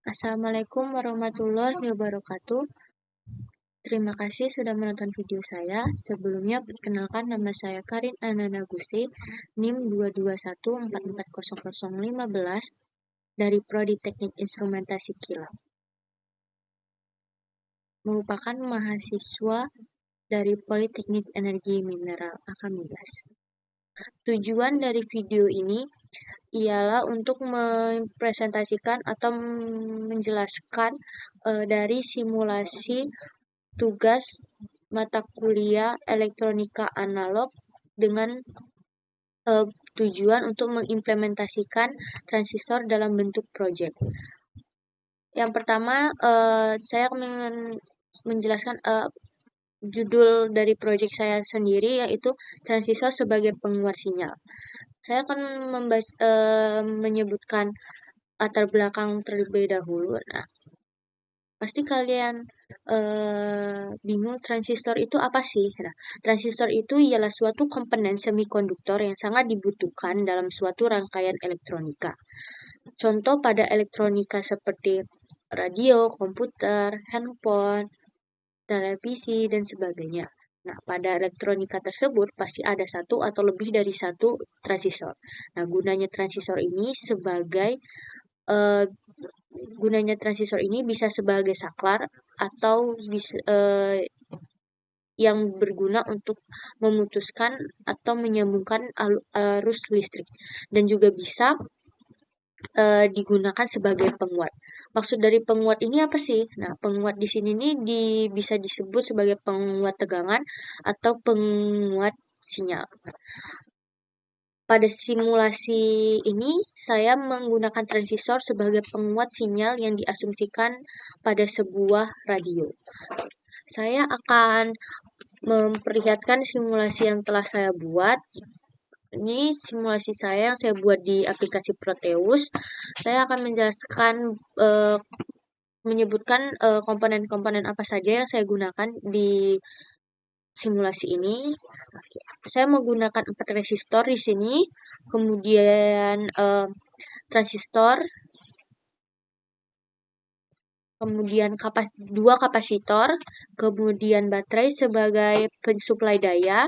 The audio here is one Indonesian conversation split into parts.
Assalamualaikum warahmatullahi wabarakatuh. Terima kasih sudah menonton video saya. Sebelumnya, perkenalkan nama saya Karin Anana Gusti, NIM 221440015 dari Prodi Teknik Instrumentasi Kilang. Merupakan mahasiswa dari Politeknik Energi Mineral Akamigas. Tujuan dari video ini ialah untuk mempresentasikan atau menjelaskan dari simulasi tugas mata kuliah elektronika analog dengan tujuan untuk mengimplementasikan transistor dalam bentuk proyek. Yang pertama, saya akan menjelaskan judul dari proyek saya sendiri, yaitu transistor sebagai penguat sinyal. Saya akan menyebutkan latar belakang terlebih dahulu. Nah, pasti kalian bingung, transistor itu apa sih? Nah, transistor itu ialah suatu komponen semikonduktor yang sangat dibutuhkan dalam suatu rangkaian elektronika. Contoh pada elektronika seperti radio, komputer, handphone, televisi, dan sebagainya. Nah, pada elektronika tersebut pasti ada satu atau lebih dari satu transistor. Nah, gunanya transistor ini bisa sebagai saklar atau yang berguna untuk memutuskan atau menyambungkan arus listrik, dan juga bisa digunakan sebagai penguat. Maksud dari penguat ini apa sih? Nah, penguat di sini bisa disebut sebagai penguat tegangan atau penguat sinyal. Pada simulasi ini, saya menggunakan transistor sebagai penguat sinyal yang diasumsikan pada sebuah radio. Saya akan memperlihatkan simulasi yang telah saya buat. Ini simulasi saya yang saya buat di aplikasi Proteus. Saya akan menjelaskan, menyebutkan komponen-komponen apa saja yang saya gunakan di simulasi ini. Saya menggunakan 4 resistor di sini, kemudian transistor, kemudian 2 kapasitor, kemudian baterai sebagai pensuplai daya.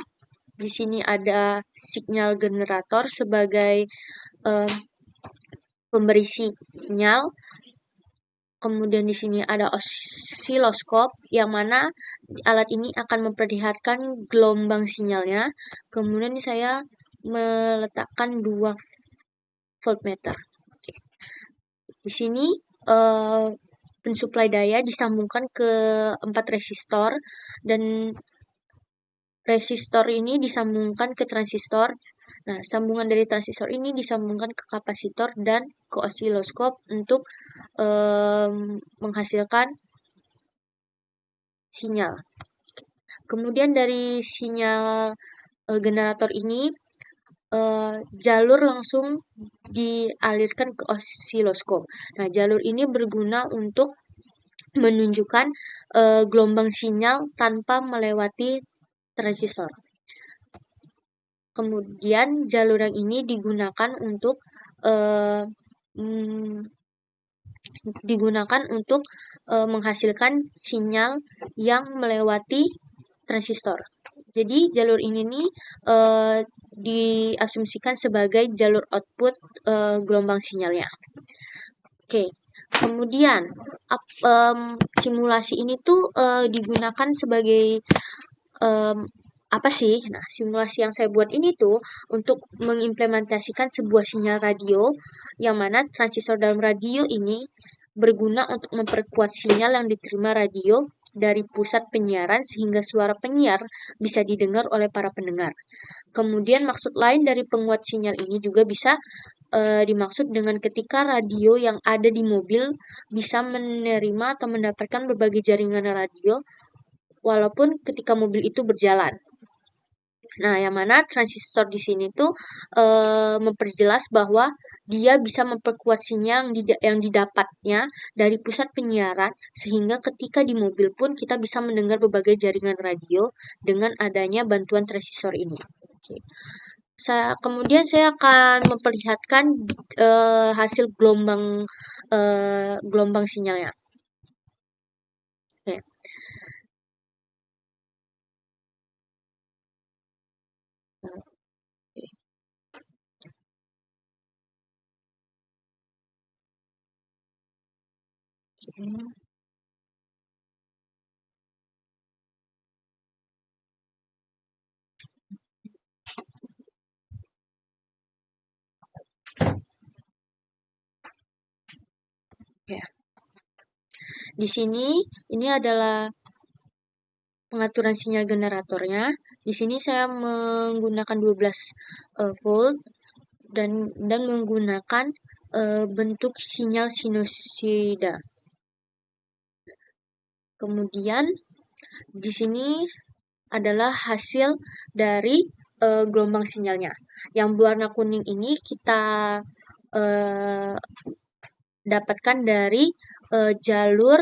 Di sini ada signal generator sebagai pemberi sinyal. Kemudian di sini ada osiloskop, yang mana alat ini akan memperlihatkan gelombang sinyalnya. Kemudian saya meletakkan 2 voltmeter. Oke. Di sini pensuplai daya disambungkan ke 4 resistor, dan resistor ini disambungkan ke transistor. Nah, sambungan dari transistor ini disambungkan ke kapasitor dan ke osiloskop untuk menghasilkan sinyal. Kemudian dari sinyal generator ini jalur langsung dialirkan ke osiloskop. Nah, jalur ini berguna untuk menunjukkan gelombang sinyal tanpa melewati transistor. Kemudian jalur yang ini digunakan untuk menghasilkan sinyal yang melewati transistor. Jadi jalur ini diasumsikan sebagai jalur output gelombang sinyalnya. Oke. Kemudian simulasi ini digunakan sebagai apa sih? Nah, simulasi yang saya buat ini untuk mengimplementasikan sebuah sinyal radio, yang mana transistor dalam radio ini berguna untuk memperkuat sinyal yang diterima radio dari pusat penyiaran sehingga suara penyiar bisa didengar oleh para pendengar. Kemudian maksud lain dari penguat sinyal ini juga bisa dimaksud dengan ketika radio yang ada di mobil bisa menerima atau mendapatkan berbagai jaringan radio walaupun ketika mobil itu berjalan. Nah, yang mana transistor di sini memperjelas bahwa dia bisa memperkuat sinyal yang didapatnya dari pusat penyiaran, sehingga ketika di mobil pun kita bisa mendengar berbagai jaringan radio dengan adanya bantuan transistor ini. Oke. Kemudian saya akan memperlihatkan hasil gelombang sinyalnya. Oke. Ya. Di sini ini adalah pengaturan sinyal generatornya. Di sini saya menggunakan 12 volt dan menggunakan bentuk sinyal sinusida. Kemudian di sini adalah hasil dari gelombang sinyalnya. Yang berwarna kuning ini kita dapatkan dari jalur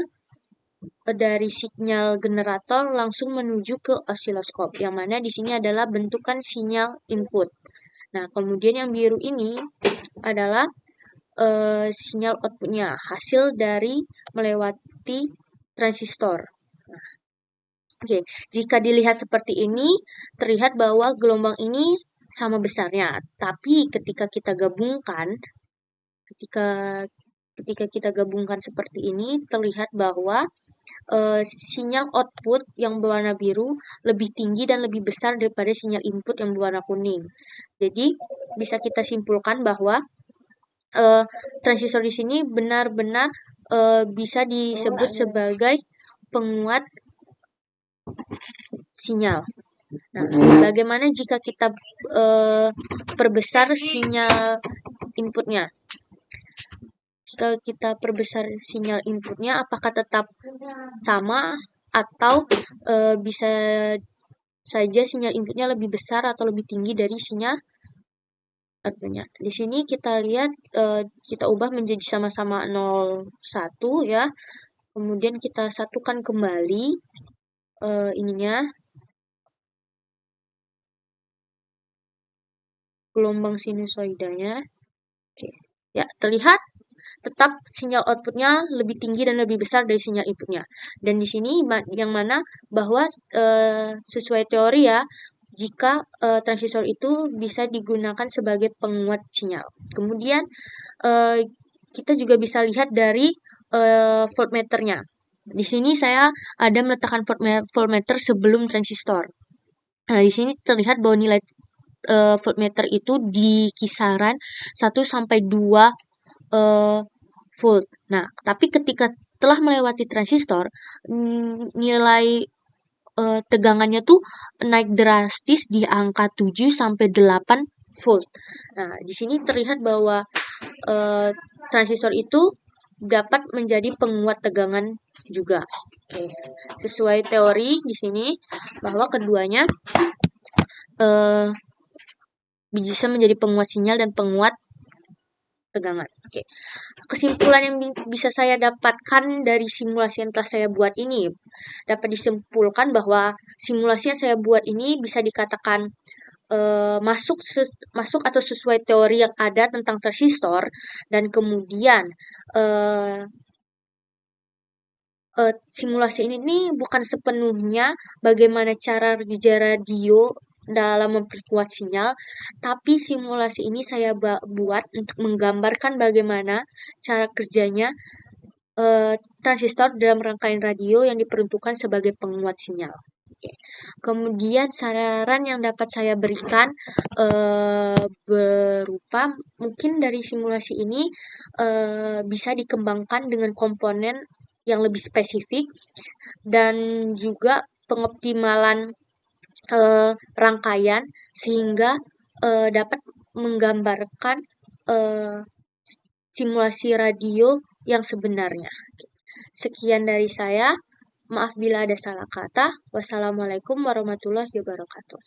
dari sinyal generator langsung menuju ke osiloskop, yang mana di sini adalah bentukan sinyal input. Nah, kemudian yang biru ini adalah sinyal outputnya, hasil dari melewati transistor. Oke, jika dilihat seperti ini, terlihat bahwa gelombang ini sama besarnya. Tapi ketika kita gabungkan, ketika kita gabungkan seperti ini, terlihat bahwa sinyal output yang berwarna biru lebih tinggi dan lebih besar daripada sinyal input yang berwarna kuning. Jadi bisa kita simpulkan bahwa transistor di sini benar-benar bisa disebut sebagai penguat sinyal. Nah, bagaimana jika kita perbesar sinyal inputnya? Jika kita perbesar sinyal inputnya, apakah tetap sama atau bisa saja sinyal inputnya lebih besar atau lebih tinggi dari sinyal outputnya? Di sini kita lihat kita ubah menjadi sama-sama 0,1 ya. Kemudian kita satukan kembali ininya, gelombang sinusoidanya. Oke. Ya, terlihat tetap sinyal outputnya lebih tinggi dan lebih besar dari sinyal inputnya. Dan di sini yang mana bahwa sesuai teori ya, jika transistor itu bisa digunakan sebagai penguat sinyal. Kemudian kita juga bisa lihat dari voltmeternya. Di sini saya ada meletakkan voltmeter sebelum transistor. Nah, di sini terlihat bahwa nilai voltmeter itu di kisaran 1 sampai 2 volt. Nah, tapi ketika telah melewati transistor, nilai tegangannya tuh naik drastis di angka 7 sampai 8 volt. Nah, di sini terlihat bahwa transistor itu dapat menjadi penguat tegangan juga. Oke. Sesuai teori di sini bahwa keduanya bisa menjadi penguat sinyal dan penguat tegangan. Oke. Kesimpulan yang bisa saya dapatkan dari simulasi yang telah saya buat ini, dapat disimpulkan bahwa simulasi yang saya buat ini bisa dikatakan masuk atau sesuai teori yang ada tentang transistor, dan kemudian simulasi ini bukan sepenuhnya bagaimana cara kerja radio dalam memperkuat sinyal, tapi simulasi ini saya buat untuk menggambarkan bagaimana cara kerjanya transistor dalam rangkaian radio yang diperuntukkan sebagai penguat sinyal. Oke. Kemudian saran yang dapat saya berikan berupa mungkin dari simulasi ini bisa dikembangkan dengan komponen yang lebih spesifik dan juga pengoptimalan rangkaian sehingga dapat menggambarkan simulasi radio yang sebenarnya. Sekian dari saya. Maaf bila ada salah kata. Wassalamualaikum warahmatullahi wabarakatuh.